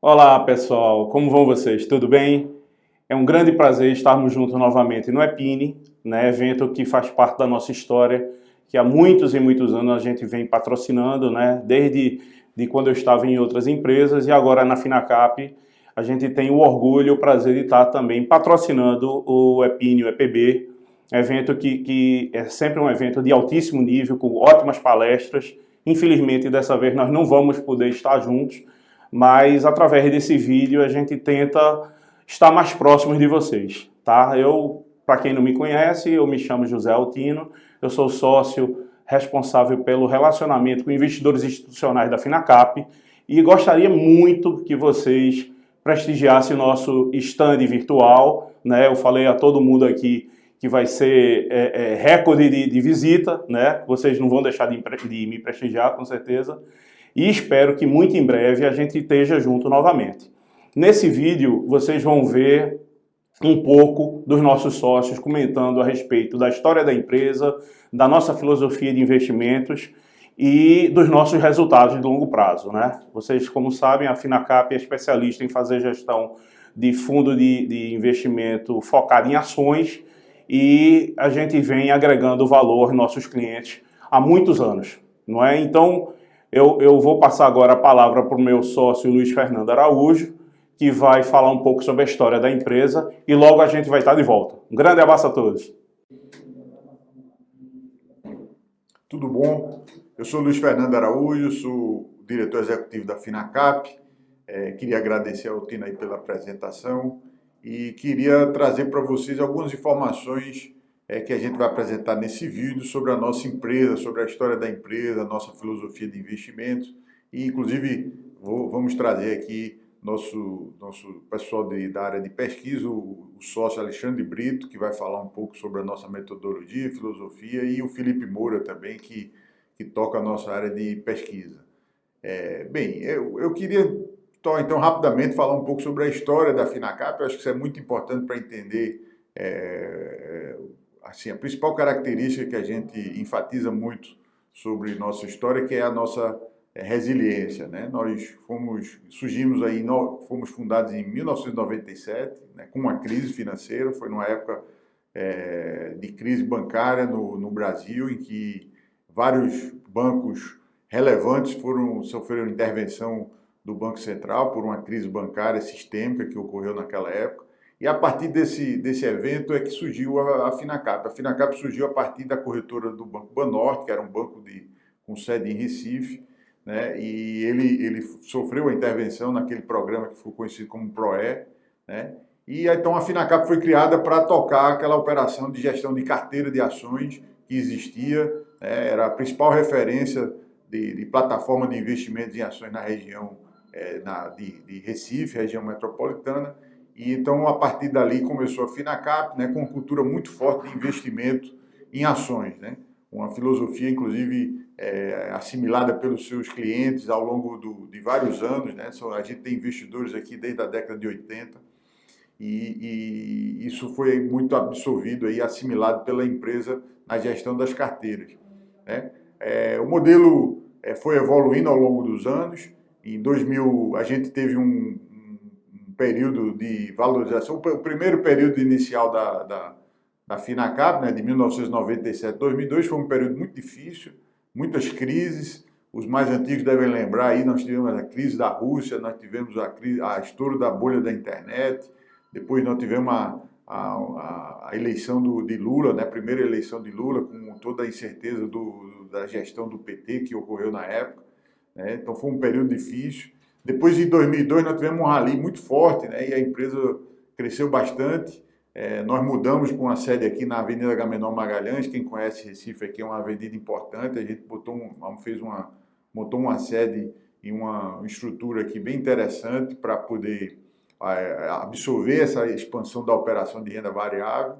Olá pessoal, como vão vocês? Tudo bem? É um grande prazer estarmos juntos novamente no Epini, né? Evento que faz parte da nossa história, que há muitos e muitos anos a gente vem patrocinando, né? Desde quando eu estava em outras empresas e agora na Finacap a gente tem o orgulho e o prazer de estar também patrocinando o Epini, o EPB, evento que é sempre um evento de altíssimo nível, com ótimas palestras. Infelizmente dessa vez nós não vamos poder estar juntos, mas através desse vídeo a gente tenta estar mais próximos de vocês, tá? Para quem não me conhece, eu me chamo José Altino, eu sou sócio responsável pelo relacionamento com investidores institucionais da Finacap e gostaria muito que vocês prestigiassem o nosso stand virtual, né? Eu falei a todo mundo aqui que vai ser recorde de visita, né? Vocês não vão deixar de me prestigiar, com certeza. E espero que muito em breve a gente esteja junto novamente. Nesse vídeo vocês vão ver um pouco dos nossos sócios comentando a respeito da história da empresa, da nossa filosofia de investimentos e dos nossos resultados de longo prazo, né? Vocês, como sabem, a Finacap é especialista em fazer gestão de fundo de investimento focado em ações e a gente vem agregando valor aos nossos clientes há muitos anos, não é? Então, eu vou passar agora a palavra para o meu sócio Luiz Fernando Araújo, que vai falar um pouco sobre a história da empresa e logo a gente vai estar de volta. Um grande abraço a todos. Tudo bom? Eu sou Luiz Fernando Araújo, sou diretor executivo da Finacap. Queria agradecer ao Tino aí pela apresentação e queria trazer para vocês algumas informações que a gente vai apresentar nesse vídeo sobre a nossa empresa, sobre a história da empresa, a nossa filosofia de investimentos e, inclusive, vamos trazer aqui nosso pessoal da área de pesquisa, o sócio Alexandre Brito, que vai falar um pouco sobre a nossa metodologia, filosofia, e o Felipe Moura também, que toca a nossa área de pesquisa. Eu queria, então, rapidamente falar um pouco sobre a história da Finacap. Eu acho que isso é muito importante para entender assim, a principal característica que a gente enfatiza muito sobre nossa história, que é a nossa resiliência, né? Nós fomos fundados em 1997, né, com uma crise financeira. Foi numa época de crise bancária no Brasil, em que vários bancos relevantes sofreram intervenção do Banco Central por uma crise bancária sistêmica que ocorreu naquela época. E a partir desse evento é que surgiu a Finacap. A Finacap surgiu a partir da corretora do Banco Banorte, que era um banco com sede em Recife, né? E ele sofreu a intervenção naquele programa que ficou conhecido como PROE, né? E então a Finacap foi criada para tocar aquela operação de gestão de carteira de ações que existia, né? Era a principal referência de plataforma de investimentos em ações na região de Recife, região metropolitana. E então, a partir dali, começou a Finacap, né, com uma cultura muito forte de investimento em ações, né? Uma filosofia, inclusive, assimilada pelos seus clientes ao longo de vários anos, né? A gente tem investidores aqui desde a década de 80 e isso foi muito absorvido e assimilado pela empresa na gestão das carteiras, né? O modelo foi evoluindo ao longo dos anos. Em 2000, a gente teve um período de valorização. O primeiro período inicial da Finacap, né, de 1997 a 2002, foi um período muito difícil, muitas crises. Os mais antigos devem lembrar, aí nós tivemos a crise da Rússia, nós tivemos a estouro da bolha da internet, depois nós tivemos a eleição de Lula, né, a primeira eleição de Lula, com toda a incerteza da gestão do PT que ocorreu na época, né? Então foi um período difícil. Depois de 2002 nós tivemos um rally muito forte, né, e a empresa cresceu bastante. Nós mudamos com uma sede aqui na Avenida Agamenon Magalhães. Quem conhece Recife aqui é uma avenida importante. A gente montou uma sede e uma estrutura aqui bem interessante para poder absorver essa expansão da operação de renda variável.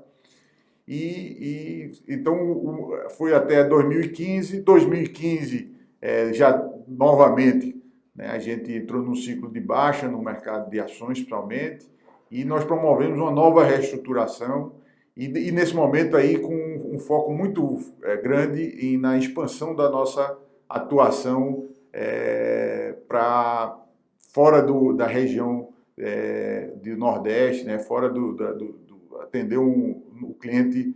Então foi até 2015. 2015 já novamente, né, a gente entrou num ciclo de baixa no mercado de ações, principalmente, e nós promovemos uma nova reestruturação e nesse momento aí com um foco muito grande na expansão da nossa atuação para fora da região do Nordeste, né? Fora atender o cliente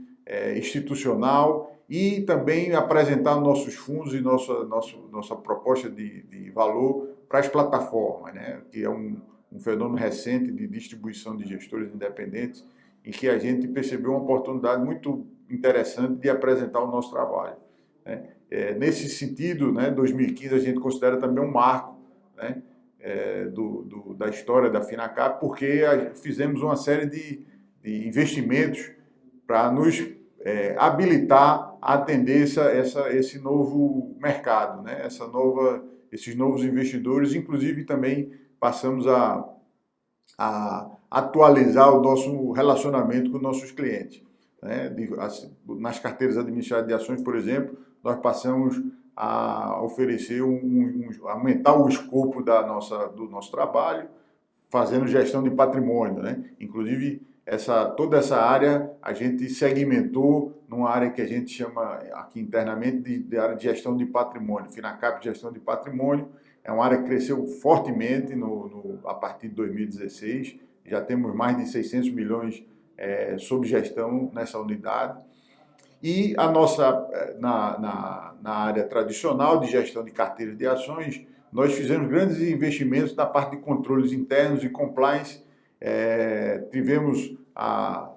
institucional e também apresentar nossos fundos e nossa proposta de valor para as plataformas, né? Que é um fenômeno recente de distribuição de gestores independentes, em que a gente percebeu uma oportunidade muito interessante de apresentar o nosso trabalho, né? Nesse sentido, né, 2015 a gente considera também um marco, né, da história da Finacap, porque fizemos uma série de investimentos para nos habilitar a atender esse novo mercado, né, esses novos investidores. Inclusive também passamos a atualizar o nosso relacionamento com nossos clientes, né? Nas carteiras administradas de ações, por exemplo, nós passamos a oferecer aumentar o escopo do nosso trabalho, fazendo gestão de patrimônio, né? Inclusive, toda essa área a gente segmentou numa área que a gente chama aqui internamente de área de gestão de patrimônio. Finacap de gestão de patrimônio é uma área que cresceu fortemente a partir de 2016. Já temos mais de 600 milhões sob gestão nessa unidade. E a nossa, na área tradicional de gestão de carteiras de ações, nós fizemos grandes investimentos na parte de controles internos e compliance. Tivemos a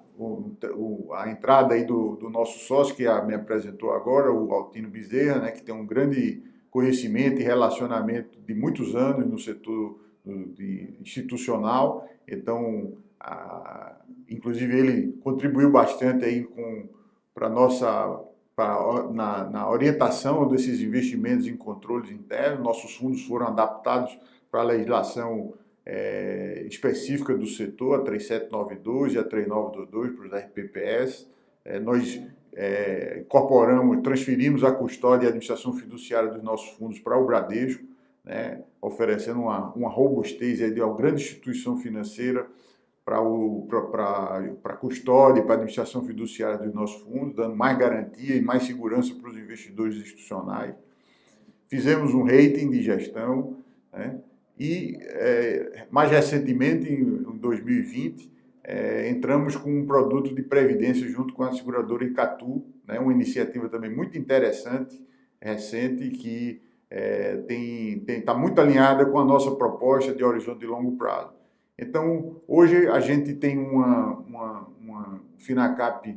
entrada aí do nosso sócio, que me apresentou agora, o Altino Bezerra, né, que tem um grande conhecimento e relacionamento de muitos anos no setor institucional. Então, inclusive, ele contribuiu bastante aí na orientação desses investimentos em controles internos. Nossos fundos foram adaptados para a legislação específica do setor, a 3792 e a 3922 para os RPPS. Nós transferimos a custódia e a administração fiduciária dos nossos fundos para o Bradesco, né, oferecendo uma robustez de uma grande instituição financeira para a custódia e para a administração fiduciária dos nossos fundos, dando mais garantia e mais segurança para os investidores institucionais. Fizemos um rating de gestão, né, e, mais recentemente, em 2020, entramos com um produto de previdência junto com a seguradora Icatu, né, uma iniciativa também muito interessante, recente, que está muito alinhada com a nossa proposta de horizonte de longo prazo. Então, hoje a gente tem uma Finacap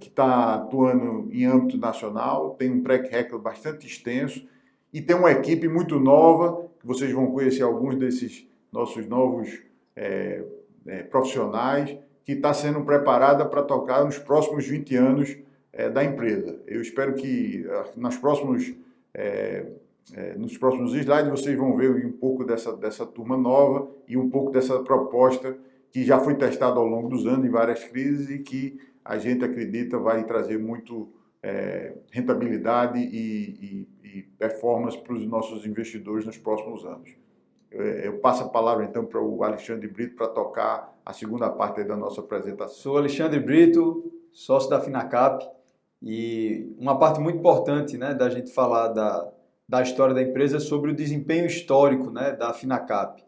que está atuando em âmbito nacional, tem um track record bastante extenso e tem uma equipe muito nova, que vocês vão conhecer alguns desses nossos novos profissionais, que está sendo preparada para tocar nos próximos 20 anos da empresa. Eu espero que nos próximos slides vocês vão ver um pouco dessa turma nova e um pouco dessa proposta que já foi testada ao longo dos anos em várias crises e que a gente acredita vai trazer muito rentabilidade e performance para os nossos investidores nos próximos anos. Eu passo a palavra então para o Alexandre Brito para tocar a segunda parte da nossa apresentação. Sou Alexandre Brito, sócio da Finacap, e uma parte muito importante, né, da gente falar da história da empresa é sobre o desempenho histórico, né, da Finacap.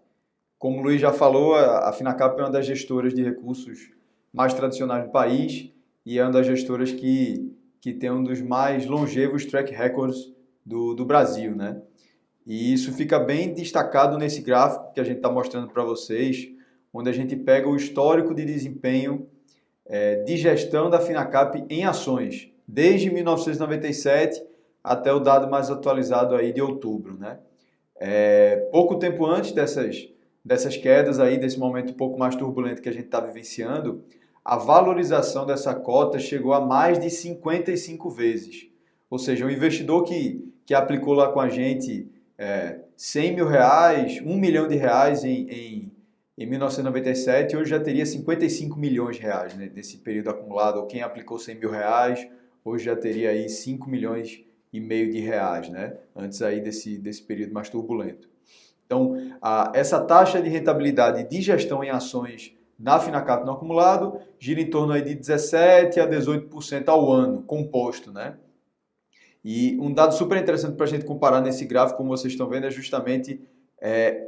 Como o Luiz já falou, a Finacap é uma das gestoras de recursos mais tradicionais do país e é uma das gestoras que tem um dos mais longevos track records do Brasil, né? E isso fica bem destacado nesse gráfico que a gente está mostrando para vocês, onde a gente pega o histórico de desempenho de gestão da Finacap em ações, desde 1997 até o dado mais atualizado aí de outubro, né? Pouco tempo antes dessas quedas aí, desse momento um pouco mais turbulento que a gente está vivenciando, a valorização dessa cota chegou a mais de 55 vezes. Ou seja, o investidor que aplicou lá com a gente 100 mil reais, 1 milhão de reais em 1997, hoje já teria 55 milhões de reais, né, nesse período acumulado. Ou quem aplicou 100 mil reais, hoje já teria aí 5 milhões e meio de reais, né, antes aí desse período mais turbulento. Então, essa taxa de rentabilidade de gestão em ações na Finacap no acumulado gira em torno aí de 17% a 18% ao ano, composto, né? E um dado super interessante para a gente comparar nesse gráfico, como vocês estão vendo, é justamente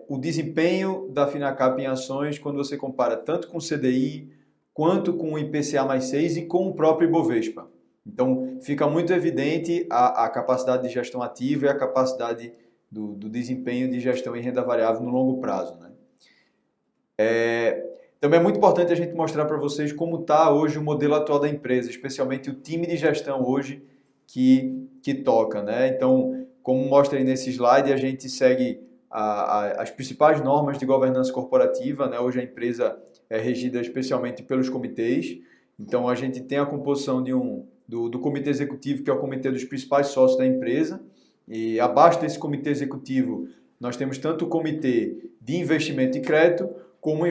o desempenho da Finacap em ações quando você compara tanto com o CDI, quanto com o IPCA+6 e com o próprio Ibovespa. Então, fica muito evidente a capacidade de gestão ativa e a capacidade do desempenho de gestão em renda variável no longo prazo, né? Também é muito importante a gente mostrar para vocês como está hoje o modelo atual da empresa, especialmente o time de gestão hoje que toca, né? Então, como mostra aí nesse slide, a gente segue as principais normas de governança corporativa, né? Hoje a empresa é regida especialmente pelos comitês. Então, a gente tem a composição do comitê executivo, que é o comitê dos principais sócios da empresa. E abaixo desse comitê executivo, nós temos tanto o comitê de investimento e crédito, como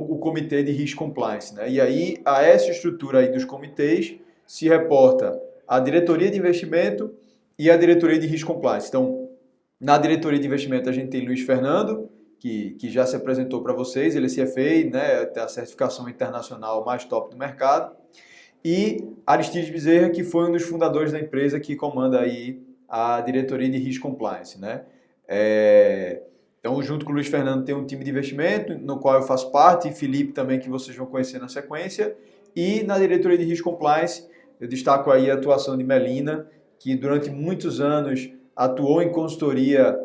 o comitê de risk compliance, né? E aí, a essa estrutura aí dos comitês se reporta a diretoria de investimento e a diretoria de risk compliance. Então, na diretoria de investimento, a gente tem Luiz Fernando, que já se apresentou para vocês, ele é CFA, né, tem a certificação internacional mais top do mercado, e Aristides Bezerra, que foi um dos fundadores da empresa, que comanda aí a diretoria de risk compliance, né? Então, junto com o Luiz Fernando, tem um time de investimento, no qual eu faço parte, e Felipe também, que vocês vão conhecer na sequência, e na diretoria de risk compliance, eu destaco aí a atuação de Melina, que durante muitos anos atuou em consultoria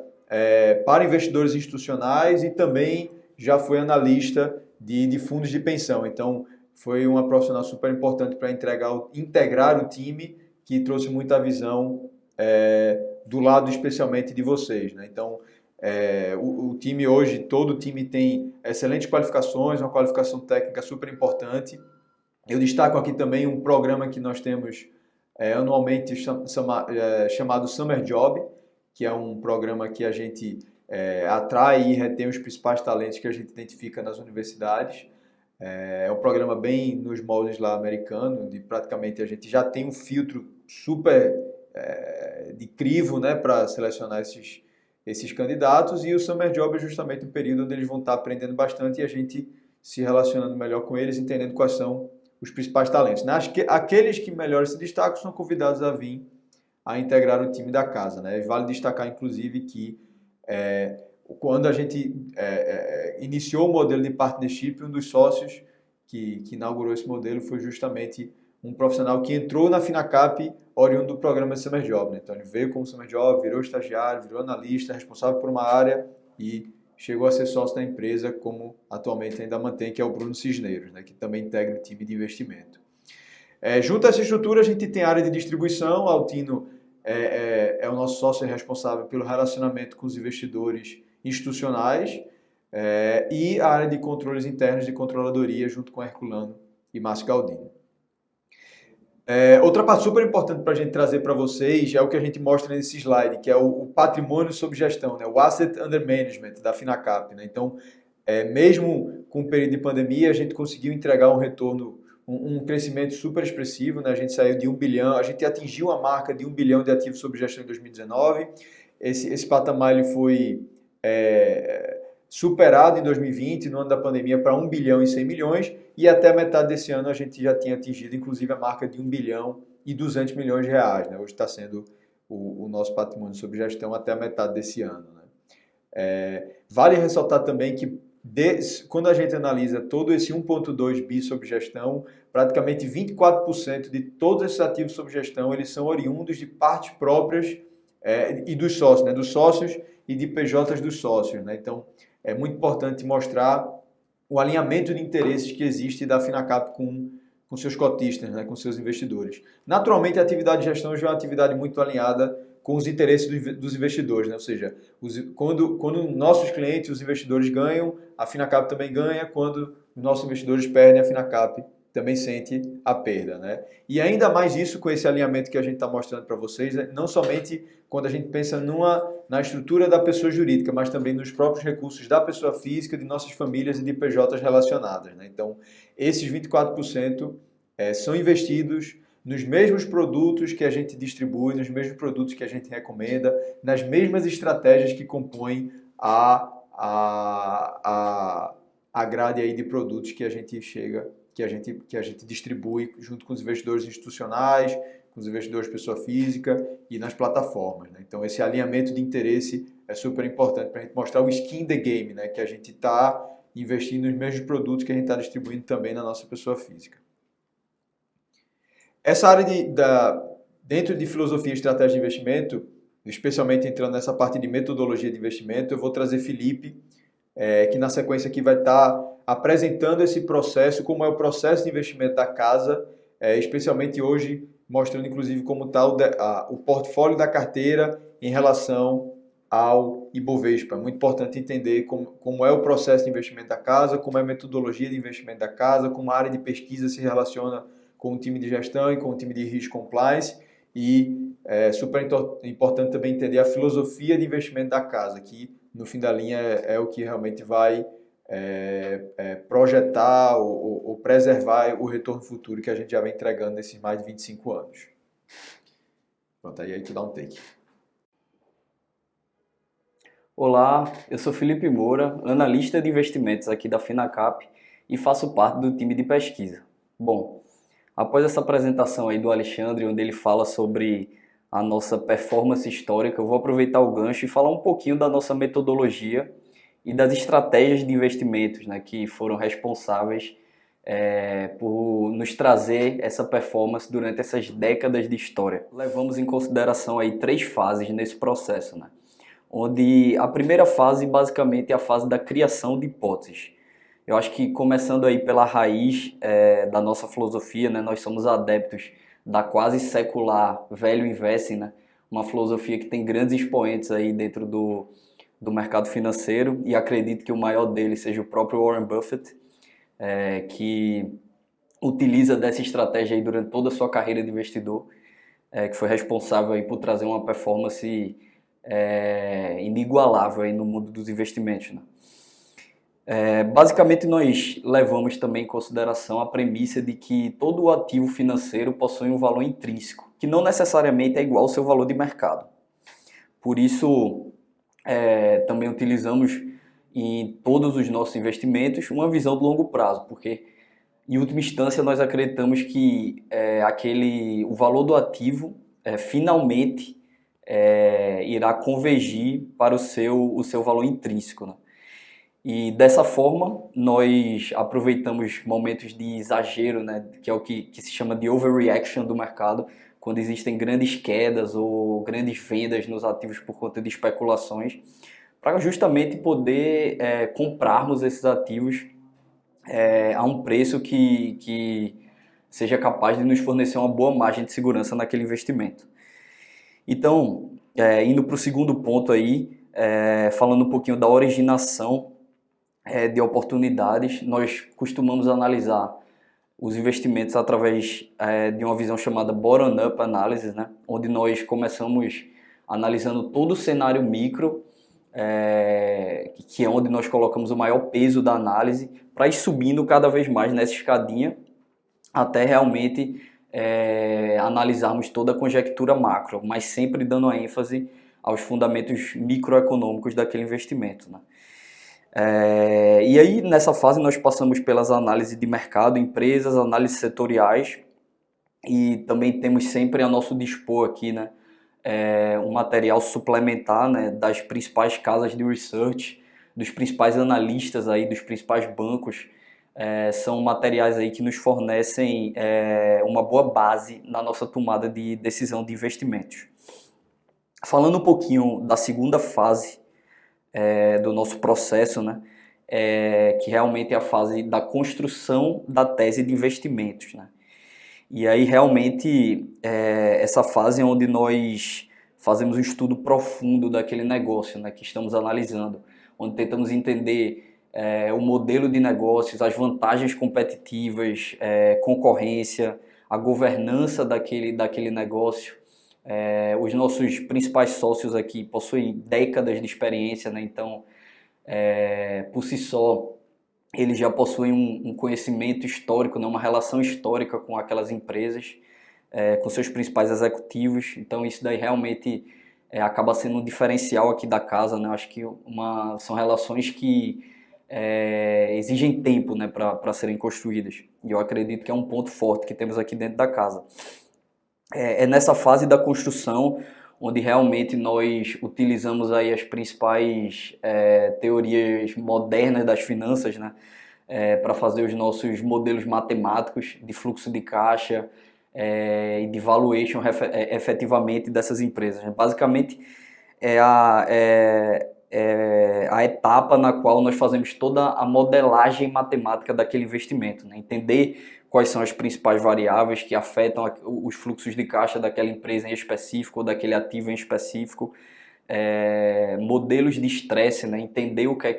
para investidores institucionais e também já foi analista de fundos de pensão. Então, foi uma profissional super importante para integrar o time, que trouxe muita visão do lado especialmente de vocês, né? Então, o time hoje, todo o time tem excelentes qualificações, uma qualificação técnica super importante. Eu destaco aqui também um programa que nós temos anualmente chamado Summer Job, que é um programa que a gente atrai e retém os principais talentos que a gente identifica nas universidades. É um programa bem nos moldes lá americano, onde praticamente a gente já tem um filtro super de crivo, né, para selecionar esses candidatos, e o Summer Job é justamente um período onde eles vão estar aprendendo bastante e a gente se relacionando melhor com eles, entendendo quais são os principais talentos, né? Aqueles que melhor se destacam são convidados a vir a integrar o time da casa, né? Vale destacar, inclusive, que quando a gente iniciou o modelo de partnership, um dos sócios que inaugurou esse modelo foi justamente um profissional que entrou na Finacap oriundo do programa de Summer Job, né? Então ele veio como Summer Job, virou estagiário, virou analista, responsável por uma área e chegou a ser sócio da empresa, como atualmente ainda mantém, que é o Bruno Cisneiros, né? Que também integra o time de investimento. Junto a essa estrutura, a gente tem a área de distribuição. O Altino é o nosso sócio responsável pelo relacionamento com os investidores institucionais, e a área de controles internos de controladoria, junto com Herculano e Márcio Galdino. Outra parte super importante para a gente trazer para vocês é o que a gente mostra nesse slide, que é o patrimônio sob gestão, né? O Asset Under Management da Finacap, né? Então, mesmo com o período de pandemia, a gente conseguiu entregar um retorno, um crescimento super expressivo, né? A gente saiu de 1 bilhão, a gente atingiu a marca de 1 bilhão de ativos sob gestão em 2019. Esse patamar ele foi superado em 2020, no ano da pandemia, para 1 bilhão e 100 milhões, e até a metade desse ano a gente já tinha atingido, inclusive, a marca de 1 bilhão e 200 milhões de reais, né? Hoje está sendo o nosso patrimônio sob gestão até a metade desse ano, né? Vale ressaltar também que quando a gente analisa todo esse 1,2 bi sob gestão, praticamente 24% de todos esses ativos sob gestão, eles são oriundos de partes próprias e dos sócios, né? Dos sócios e de PJs dos sócios, né? Então, é muito importante mostrar o alinhamento de interesses que existe da Finacap com seus cotistas, né? Com seus investidores. Naturalmente, a atividade de gestão já é uma atividade muito alinhada com os interesses dos investidores, né? Ou seja, quando nossos clientes, os investidores ganham, a Finacap também ganha. Quando os nossos investidores perdem, a Finacap também sente a perda, né? E ainda mais isso com esse alinhamento que a gente está mostrando para vocês, né? Não somente quando a gente pensa na estrutura da pessoa jurídica, mas também nos próprios recursos da pessoa física, de nossas famílias e de PJs relacionadas, né? Então, esses 24% são investidos nos mesmos produtos que a gente distribui, nos mesmos produtos que a gente recomenda, nas mesmas estratégias que compõem a grade aí de produtos que a gente distribui junto com os investidores institucionais, com os investidores pessoa física e nas plataformas, né? Então, esse alinhamento de interesse é super importante para a gente mostrar o skin in the game, né? Que a gente está investindo nos mesmos produtos que a gente está distribuindo também na nossa pessoa física. Essa área dentro de filosofia e estratégia de investimento, especialmente entrando nessa parte de metodologia de investimento, eu vou trazer Felipe, que na sequência aqui vai estar apresentando esse processo, como é o processo de investimento da casa, especialmente hoje, mostrando inclusive como está o portfólio da carteira em relação ao Ibovespa. É muito importante entender como é o processo de investimento da casa, como é a metodologia de investimento da casa, como a área de pesquisa se relaciona com o time de gestão e com o time de risk compliance, e é super importante também entender a filosofia de investimento da casa, que no fim da linha é o que realmente vai projetar ou preservar o retorno futuro que a gente já vem entregando nesses mais de 25 anos. Pronto, aí tu dá um take. Olá, eu sou Felipe Moura, analista de investimentos aqui da Finacap e faço parte do time de pesquisa. Bom, após essa apresentação aí do Alexandre, onde ele fala sobre a nossa performance histórica, eu vou aproveitar o gancho e falar um pouquinho da nossa metodologia e das estratégias de investimentos, né, que foram responsáveis por nos trazer essa performance durante essas décadas de história. Levamos em consideração aí 3 fases nesse processo, né, onde a primeira fase basicamente é a fase da criação de hipóteses. Eu acho que começando aí pela raiz da nossa filosofia, né, nós somos adeptos da quase secular Value Investing, né, uma filosofia que tem grandes expoentes aí dentro do mercado financeiro, e acredito que o maior deles seja o próprio Warren Buffett, que utiliza dessa estratégia aí durante toda a sua carreira de investidor, que foi responsável aí por trazer uma performance inigualável aí no mundo dos investimentos, né? Basicamente nós levamos também em consideração a premissa de que todo o ativo financeiro possui um valor intrínseco, que não necessariamente é igual ao seu valor de mercado. Por isso, também utilizamos em todos os nossos investimentos uma visão de longo prazo, porque em última instância nós acreditamos que o valor do ativo finalmente irá convergir para o seu valor intrínseco, né? E dessa forma, nós aproveitamos momentos de exagero, né, que é o que se chama de overreaction do mercado, quando existem grandes quedas ou grandes vendas nos ativos por conta de especulações, para justamente poder comprarmos esses ativos a um preço que seja capaz de nos fornecer uma boa margem de segurança naquele investimento. Então, indo para o segundo ponto aí, falando um pouquinho da originação de oportunidades, nós costumamos analisar os investimentos através de uma visão chamada bottom-up analysis, né? Onde nós começamos analisando todo o cenário micro, que é onde nós colocamos o maior peso da análise, para ir subindo cada vez mais nessa escadinha, até realmente analisarmos toda a conjectura macro, mas sempre dando ênfase aos fundamentos microeconômicos daquele investimento, né? E aí nessa fase nós passamos pelas análises de mercado, empresas, análises setoriais, e também temos sempre a nosso dispor aqui, né, um material suplementar, né, das principais casas de research, dos principais analistas aí, dos principais bancos. São materiais aí que nos fornecem uma boa base na nossa tomada de decisão de investimentos. Falando um pouquinho da segunda fase do nosso processo, né, que realmente é a fase da construção da tese de investimentos, né? E aí realmente essa fase é onde nós fazemos um estudo profundo daquele negócio, né, que estamos analisando, onde tentamos entender o modelo de negócios, as vantagens competitivas, concorrência, a governança daquele negócio. Os nossos principais sócios aqui possuem décadas de experiência, né? Então, por si só, eles já possuem um conhecimento histórico, né? Uma relação histórica com aquelas empresas, com seus principais executivos. Então, isso daí realmente acaba sendo um diferencial aqui da casa, né? Eu acho que são relações que exigem tempo, né, para serem construídas. E eu acredito que é um ponto forte que temos aqui dentro da casa. É nessa fase da construção onde realmente nós utilizamos aí as principais teorias modernas das finanças, né, para fazer os nossos modelos matemáticos de fluxo de caixa e de valuation efetivamente dessas empresas. Basicamente, é a etapa na qual nós fazemos toda a modelagem matemática daquele investimento, né? Entender quais são as principais variáveis que afetam os fluxos de caixa daquela empresa em específico ou daquele ativo em específico, modelos de estresse, né? Entender o que é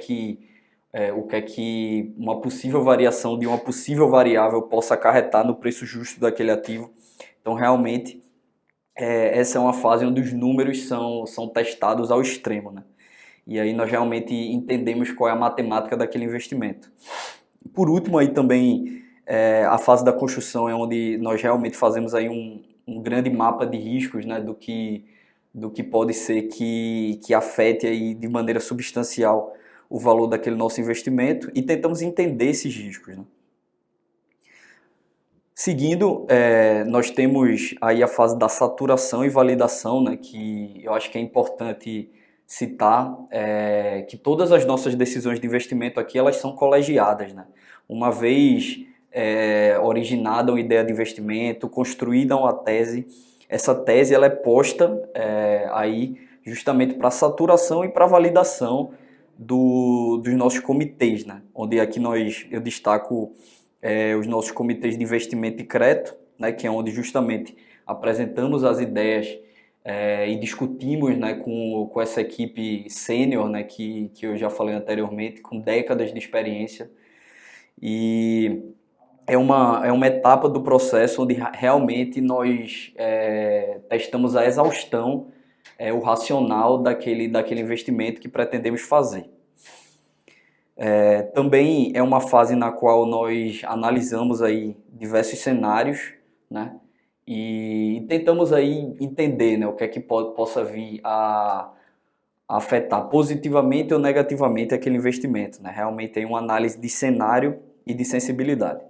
que uma possível variação de uma possível variável possa acarretar no preço justo daquele ativo. Então, realmente, essa é uma fase onde os números são testados ao extremo, né? E aí nós realmente entendemos qual é a matemática daquele investimento. Por último, aí também a fase da construção é onde nós realmente fazemos aí um grande mapa de riscos, né, do que pode ser que afete aí de maneira substancial o valor daquele nosso investimento e tentamos entender esses riscos, né? Seguindo, nós temos aí a fase da saturação e validação, né, que eu acho que é importante citar, que todas as nossas decisões de investimento aqui, elas são colegiadas, né? Uma vez originada uma ideia de investimento, construída uma tese, essa tese ela é posta aí justamente para saturação e para validação dos nossos comitês, né? Onde aqui eu destaco os nossos comitês de investimento e crédito, né? Que é onde justamente apresentamos as ideias e discutimos, né, com essa equipe sênior, né, que eu já falei anteriormente, com décadas de experiência. E é uma etapa do processo onde realmente nós testamos a exaustão o racional daquele investimento que pretendemos fazer. Também é uma fase na qual nós analisamos aí diversos cenários, né, e tentamos aí entender, né, o que é que possa vir a afetar positivamente ou negativamente aquele investimento, né? Realmente é uma análise de cenário e de sensibilidade.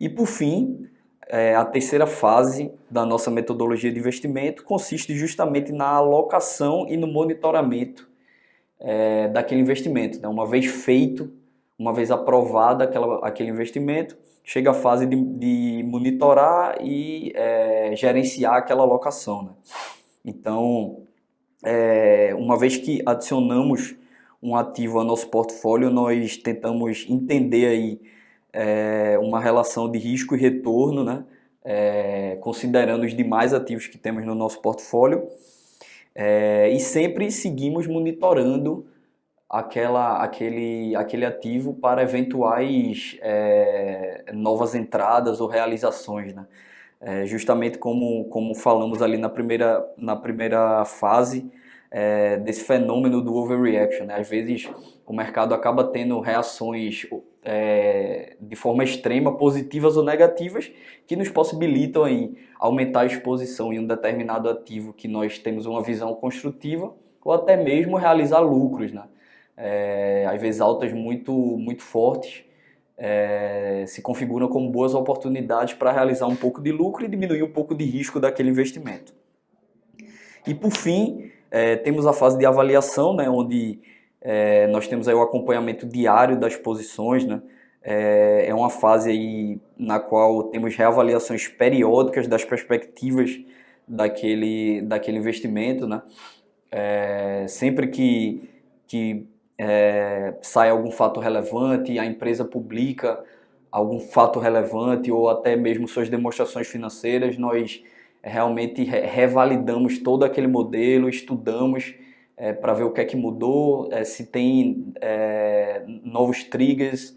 E por fim, a terceira fase da nossa metodologia de investimento consiste justamente na alocação e no monitoramento daquele investimento, né? Uma vez feito, uma vez aprovado aquele investimento, chega a fase de monitorar e gerenciar aquela alocação, né? Então, uma vez que adicionamos um ativo ao nosso portfólio, nós tentamos entender aí uma relação de risco e retorno, né? Considerando os demais ativos que temos no nosso portfólio, e sempre seguimos monitorando aquele ativo para eventuais novas entradas ou realizações, né? Justamente como falamos ali na primeira fase desse fenômeno do overreaction, né? Às vezes o mercado acaba tendo reações de forma extrema, positivas ou negativas, que nos possibilitam aí aumentar a exposição em um determinado ativo que nós temos uma visão construtiva, ou até mesmo realizar lucros, né? Às vezes altas muito, muito fortes se configuram como boas oportunidades para realizar um pouco de lucro e diminuir um pouco de risco daquele investimento. E por fim, temos a fase de avaliação, né, onde nós temos aí o acompanhamento diário das posições, né? É uma fase aí na qual temos reavaliações periódicas das perspectivas daquele investimento, né? Sempre que sai algum fato relevante, a empresa publica algum fato relevante ou até mesmo suas demonstrações financeiras, nós realmente revalidamos todo aquele modelo, estudamos para ver o que é que mudou, se tem novos triggers,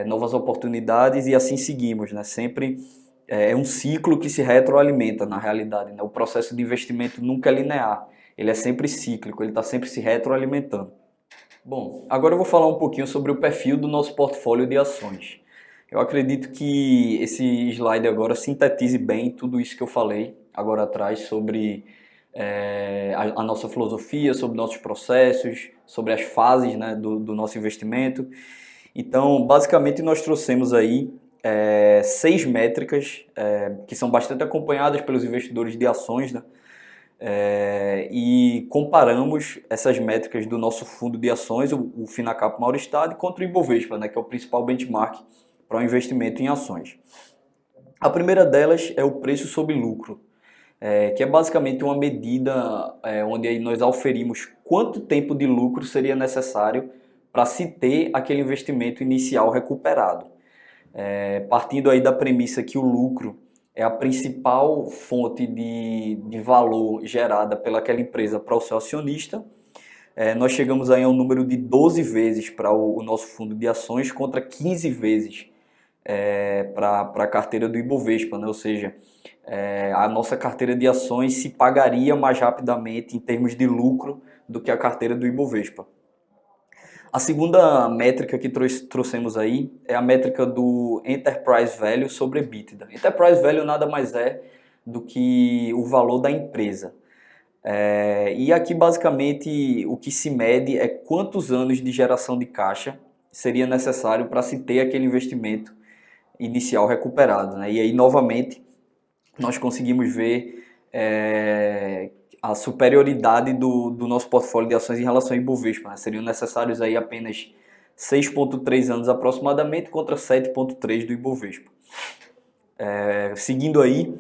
novas oportunidades, e assim seguimos, né? Sempre é um ciclo que se retroalimenta na realidade, né? O processo de investimento nunca é linear, ele é sempre cíclico, ele está sempre se retroalimentando. Bom, agora eu vou falar um pouquinho sobre o perfil do nosso portfólio de ações. Eu acredito que esse slide agora sintetize bem tudo isso que eu falei agora atrás sobre a nossa filosofia, sobre nossos processos, sobre as fases, né, do nosso investimento. Então, basicamente, nós trouxemos aí 6 métricas que são bastante acompanhadas pelos investidores de ações, né? e comparamos essas métricas do nosso fundo de ações, o Finacap Mauristad, contra o Ibovespa, né, que é o principal benchmark para o investimento em ações. A primeira delas é o preço sobre lucro, que é basicamente uma medida onde aí nós auferimos quanto tempo de lucro seria necessário para se ter aquele investimento inicial recuperado. Partindo aí da premissa que o lucro é a principal fonte de valor gerada pelaquela empresa para o seu acionista, nós chegamos aí a um número de 12 vezes para o nosso fundo de ações contra 15 vezes para a carteira do Ibovespa, né? Ou seja, a nossa carteira de ações se pagaria mais rapidamente em termos de lucro do que a carteira do Ibovespa. A segunda métrica que trouxemos aí é a métrica do Enterprise Value sobre EBITDA. Enterprise Value nada mais é do que o valor da empresa. E aqui basicamente o que se mede é quantos anos de geração de caixa seria necessário para se ter aquele investimento inicial recuperado, né? E aí novamente nós conseguimos ver a superioridade do nosso portfólio de ações em relação ao Ibovespa, né? Seriam necessários aí apenas 6,3 anos aproximadamente contra 7,3 do Ibovespa. Seguindo aí,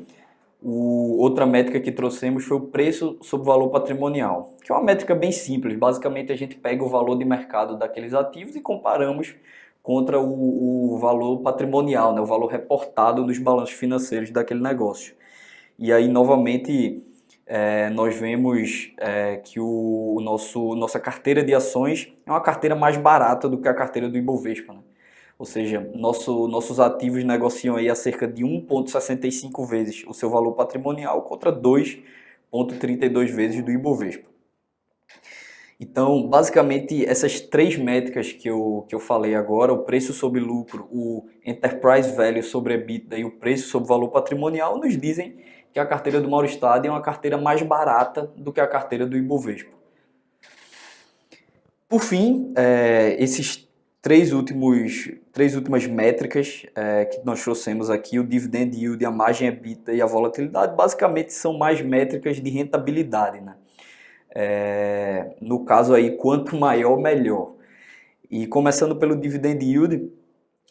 outra métrica que trouxemos foi o preço sobre valor patrimonial, que é uma métrica bem simples. Basicamente a gente pega o valor de mercado daqueles ativos e comparamos contra o valor patrimonial, né? O valor reportado nos balanços financeiros daquele negócio. E aí novamente nós vemos que nossa carteira de ações é uma carteira mais barata do que a carteira do Ibovespa, né? Ou seja, nossos ativos negociam aí a cerca de 1,65 vezes o seu valor patrimonial contra 2,32 vezes do Ibovespa. Então, basicamente, essas três métricas que eu falei agora, o preço sobre lucro, o Enterprise Value sobre EBITDA e o preço sobre valor patrimonial, nos dizem que a carteira do Mauristad é uma carteira mais barata do que a carteira do Ibovespa. Por fim, esses três últimas métricas que nós trouxemos aqui, o Dividend Yield, a margem EBITDA e a volatilidade, basicamente são mais métricas de rentabilidade, né? No caso aí, quanto maior, melhor. E começando pelo Dividend Yield,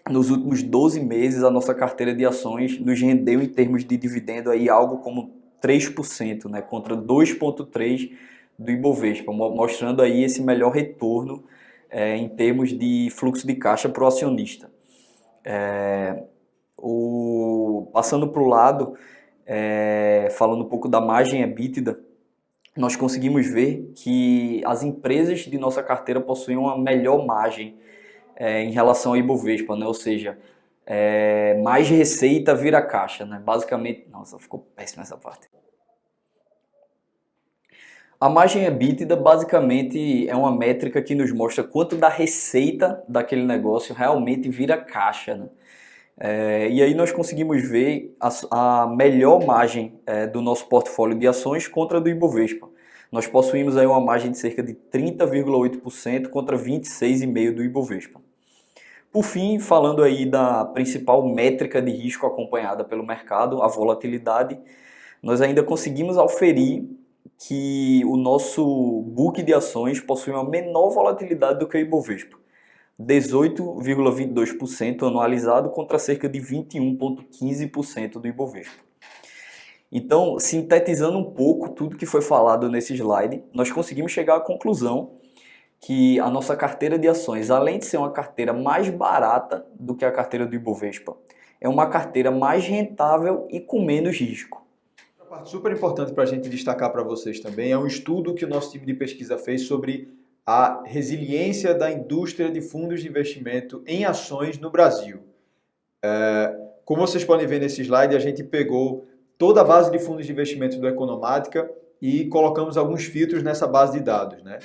nos últimos 12 meses a nossa carteira de ações nos rendeu em termos de dividendo aí algo como 3%, né, contra 2,3% do Ibovespa, mostrando aí esse melhor retorno em termos de fluxo de caixa para o acionista. Passando para o lado, falando um pouco da margem EBITDA, nós conseguimos ver que as empresas de nossa carteira possuem uma melhor margem em relação ao Ibovespa, né? Ou seja, mais receita vira caixa, né? Basicamente, nossa, ficou péssima essa parte. A margem EBITDA basicamente é uma métrica que nos mostra quanto da receita daquele negócio realmente vira caixa, né? E aí nós conseguimos ver a melhor margem do nosso portfólio de ações contra a do Ibovespa. Nós possuímos aí uma margem de cerca de 30,8% contra 26,5% do Ibovespa. Por fim, falando aí da principal métrica de risco acompanhada pelo mercado, a volatilidade, nós ainda conseguimos aferir que o nosso book de ações possui uma menor volatilidade do que o Ibovespa. 18,22% anualizado contra cerca de 21,15% do Ibovespa. Então, sintetizando um pouco tudo que foi falado nesse slide, nós conseguimos chegar à conclusão que a nossa carteira de ações, além de ser uma carteira mais barata do que a carteira do Ibovespa, é uma carteira mais rentável e com menos risco. Uma parte super importante para a gente destacar para vocês também é um estudo que o nosso time de pesquisa fez sobre a resiliência da indústria de fundos de investimento em ações no Brasil. Como vocês podem ver nesse slide, a gente pegou toda a base de fundos de investimento do Economática e colocamos alguns filtros nessa base de dados, né?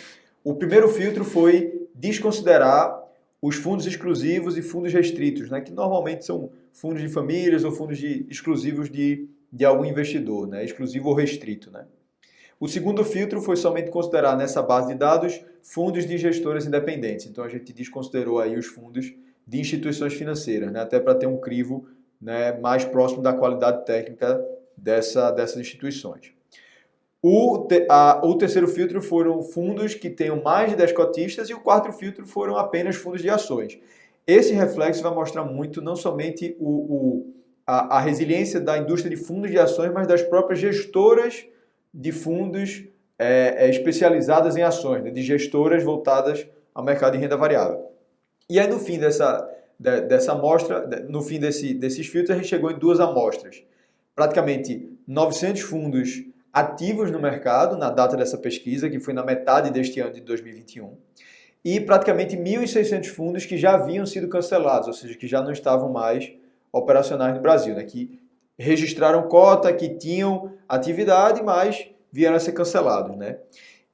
O primeiro filtro foi desconsiderar os fundos exclusivos e fundos restritos, né? Que normalmente são fundos de famílias ou fundos exclusivos de algum investidor, né? Exclusivo ou restrito, né? O segundo filtro foi somente considerar nessa base de dados fundos de gestoras independentes. Então a gente desconsiderou aí os fundos de instituições financeiras, né? Até para ter um crivo, né, mais próximo da qualidade técnica dessas instituições. O terceiro filtro foram fundos que tenham mais de 10 cotistas e o quarto filtro foram apenas fundos de ações. Esse reflexo vai mostrar muito não somente a resiliência da indústria de fundos de ações, mas das próprias gestoras de fundos especializadas em ações, né, de gestoras voltadas ao mercado de renda variável. E aí no fim dessa amostra, no fim desses filtros, a gente chegou em 2 amostras. Praticamente 900 fundos ativos no mercado na data dessa pesquisa, que foi na metade deste ano de 2021, e praticamente 1.600 fundos que já haviam sido cancelados, ou seja, que já não estavam mais operacionais no Brasil, né, que registraram cota, que tinham atividade, mas vieram a ser cancelados, né?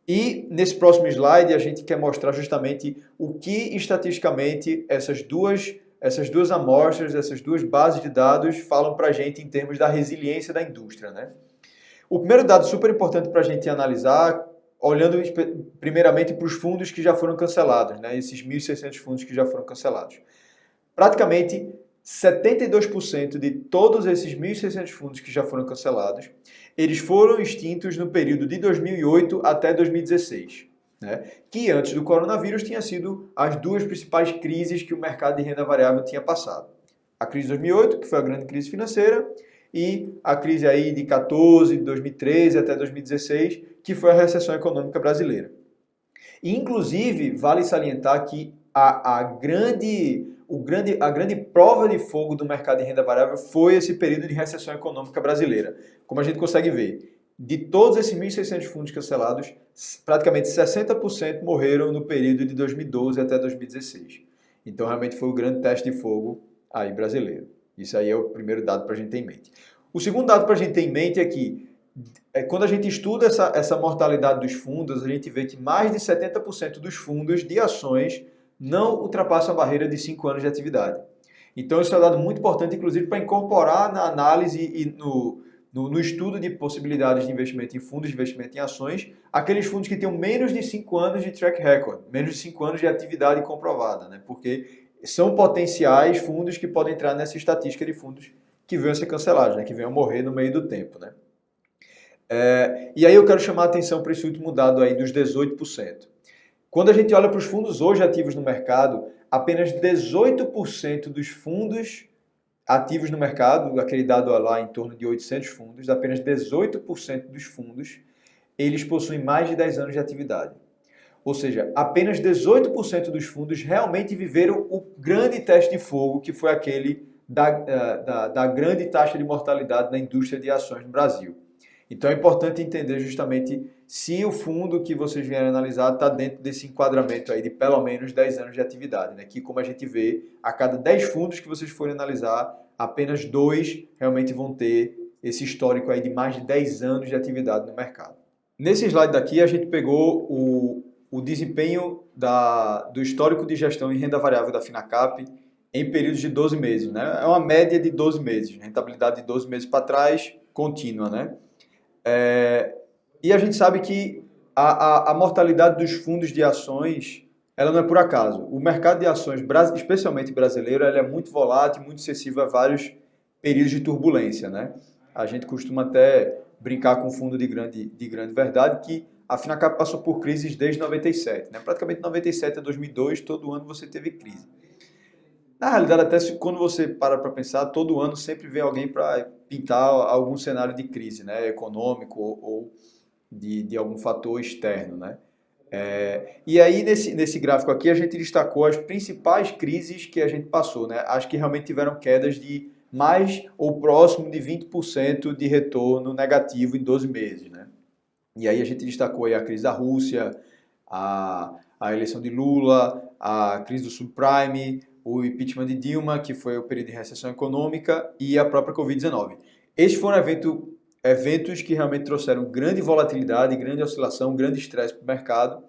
E nesse próximo slide a gente quer mostrar justamente o que estatisticamente essas duas amostras, essas 2 bases de dados falam para a gente em termos da resiliência da indústria, né? O primeiro dado super importante para a gente analisar, olhando primeiramente para os fundos que já foram cancelados, né? Esses 1.600 fundos que já foram cancelados. Praticamente 72% de todos esses 1.600 fundos que já foram cancelados, eles foram extintos no período de 2008 até 2016, né? Que antes do coronavírus tinha sido as 2 principais crises que o mercado de renda variável tinha passado. A crise de 2008, que foi a grande crise financeira, e a crise aí de 14, de 2013 até 2016, que foi a recessão econômica brasileira. E, inclusive, vale salientar que a grande prova de fogo do mercado de renda variável foi esse período de recessão econômica brasileira. Como a gente consegue ver, de todos esses 1.600 fundos cancelados, praticamente 60% morreram no período de 2012 até 2016. Então, realmente foi o grande teste de fogo aí brasileiro. Isso aí é o primeiro dado para a gente ter em mente. O segundo dado para a gente ter em mente é que quando a gente estuda essa mortalidade dos fundos, a gente vê que mais de 70% dos fundos de ações não ultrapassam a barreira de 5 anos de atividade. Então, isso é um dado muito importante, inclusive, para incorporar na análise e no estudo de possibilidades de investimento em fundos de investimento em ações, aqueles fundos que tenham menos de 5 anos de track record, menos de 5 anos de atividade comprovada, né? Porque são potenciais fundos que podem entrar nessa estatística de fundos que venham a ser cancelados, né? Que venham a morrer no meio do tempo, né? E aí eu quero chamar a atenção para esse último dado aí dos 18%. Quando a gente olha para os fundos hoje ativos no mercado, apenas 18% dos fundos ativos no mercado, aquele dado lá em torno de 800 fundos, apenas 18% dos fundos, eles possuem mais de 10 anos de atividade. Ou seja, apenas 18% dos fundos realmente viveram o grande teste de fogo, que foi aquele da grande taxa de mortalidade na indústria de ações no Brasil. Então é importante entender justamente se o fundo que vocês vierem analisar está dentro desse enquadramento aí de pelo menos 10 anos de atividade, né? Que, como a gente vê, a cada 10 fundos que vocês forem analisar, apenas 2 realmente vão ter esse histórico aí de mais de 10 anos de atividade no mercado. Nesse slide daqui, a gente pegou o desempenho do histórico de gestão em renda variável da Finacap em períodos de 12 meses, né? É uma média de 12 meses, rentabilidade de 12 meses para trás, contínua, né? E a gente sabe que a mortalidade dos fundos de ações, ela não é por acaso. O mercado de ações, especialmente brasileiro, ele é muito volátil, muito sensível a vários períodos de turbulência, né? A gente costuma até brincar com o fundo de grande verdade que a Finacap passou por crises desde 97, né? Praticamente 97 a 2002, todo ano você teve crise. Na realidade, até quando você para pensar, todo ano sempre vem alguém para pintar algum cenário de crise, né? Econômico ou de algum fator externo, né? E aí, nesse gráfico aqui, a gente destacou as principais crises que a gente passou, né? As que realmente tiveram quedas de mais ou próximo de 20% de retorno negativo em 12 meses, né? E aí a gente destacou aí a crise da Rússia, a eleição de Lula, a crise do subprime, o impeachment de Dilma, que foi o período de recessão econômica, e a própria Covid-19. Estes foram eventos que realmente trouxeram grande volatilidade, grande oscilação, grande estresse para o mercado.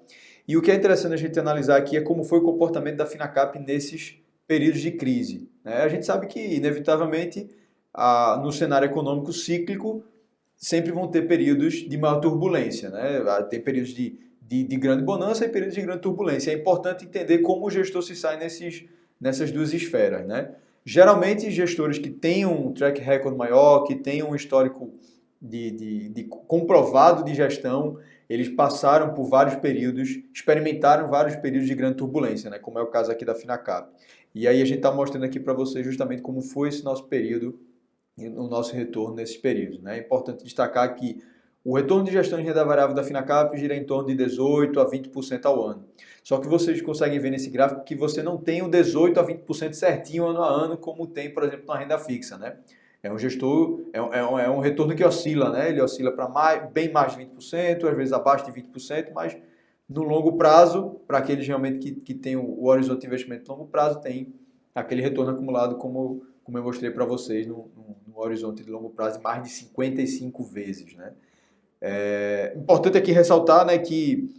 E o que é interessante a gente analisar aqui é como foi o comportamento da Finacap nesses períodos de crise, né? A gente sabe que, inevitavelmente, no cenário econômico cíclico, sempre vão ter períodos de maior turbulência, né? Tem períodos de grande bonança e períodos de grande turbulência. É importante entender como o gestor se sai nessas duas esferas, né? Geralmente, gestores que tenham um track record maior, que tenham um histórico de comprovado de gestão, eles passaram por vários períodos, experimentaram vários períodos de grande turbulência, né? Como é o caso aqui da Finacap. E aí a gente está mostrando aqui para vocês justamente como foi esse nosso período, o nosso retorno nesses períodos, né? É importante destacar que o retorno de gestão de renda variável da Finacap gira em torno de 18% a 20% ao ano. Só que vocês conseguem ver nesse gráfico que você não tem o 18% a 20% certinho ano a ano, como tem, por exemplo, na renda fixa, né? É um gestor, é um retorno que oscila, né? Ele oscila para bem mais de 20%, às vezes abaixo de 20%, mas no longo prazo, para aqueles realmente que tem o horizonte de investimento de longo prazo, tem aquele retorno acumulado, como eu mostrei para vocês, no horizonte de longo prazo, de mais de 55 vezes, né? Importante aqui ressaltar, né, que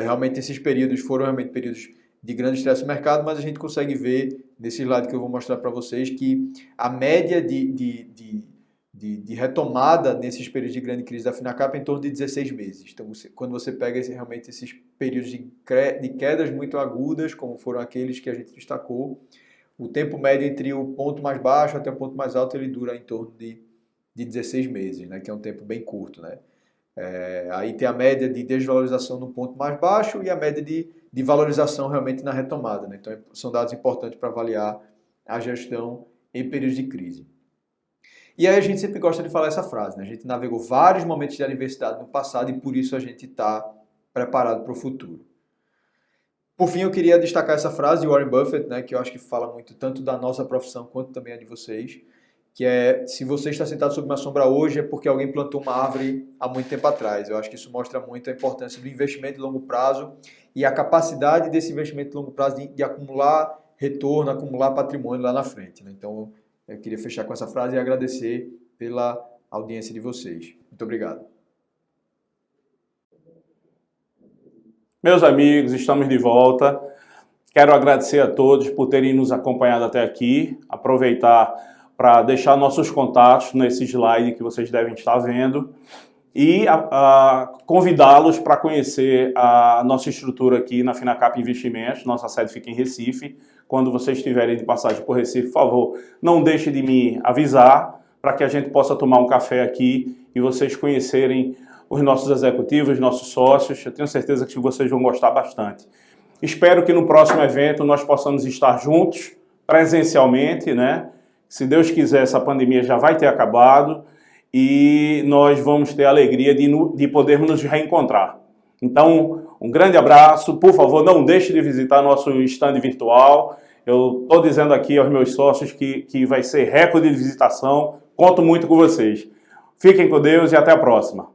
realmente esses períodos foram realmente períodos de grande estresse no mercado, mas a gente consegue ver nesse slide que eu vou mostrar para vocês que a média de retomada nesses períodos de grande crise da Finacap é em torno de 16 meses. Então, quando você pega realmente esses períodos de quedas muito agudas, como foram aqueles que a gente destacou, o tempo médio entre o ponto mais baixo até o ponto mais alto ele dura em torno de 16 meses, né, que é um tempo bem curto, né? Aí tem a média de desvalorização no ponto mais baixo e a média de valorização realmente na retomada, né? Então são dados importantes para avaliar a gestão em períodos de crise. E aí a gente sempre gosta de falar essa frase, né? A gente navegou vários momentos de adversidade no passado e por isso a gente está preparado para o futuro. Por fim, eu queria destacar essa frase de Warren Buffett, né, que eu acho que fala muito tanto da nossa profissão quanto também a de vocês, que é: se você está sentado sob uma sombra hoje é porque alguém plantou uma árvore há muito tempo atrás. Eu acho que isso mostra muito a importância do investimento de longo prazo e a capacidade desse investimento de longo prazo de acumular retorno, acumular patrimônio lá na frente, né? Então, eu queria fechar com essa frase e agradecer pela audiência de vocês. Muito obrigado. Meus amigos, estamos de volta. Quero agradecer a todos por terem nos acompanhado até aqui. Aproveitar para deixar nossos contatos nesse slide que vocês devem estar vendo e convidá-los para conhecer a nossa estrutura aqui na Finacap Investimentos. Nossa sede fica em Recife. Quando vocês estiverem de passagem por Recife, por favor, não deixe de me avisar para que a gente possa tomar um café aqui e vocês conhecerem os nossos executivos, nossos sócios. Eu tenho certeza que vocês vão gostar bastante. Espero que no próximo evento nós possamos estar juntos, presencialmente, né? Se Deus quiser, essa pandemia já vai ter acabado e nós vamos ter a alegria de podermos nos reencontrar. Então, um grande abraço. Por favor, não deixe de visitar nosso stand virtual. Eu estou dizendo aqui aos meus sócios que vai ser recorde de visitação. Conto muito com vocês. Fiquem com Deus e até a próxima.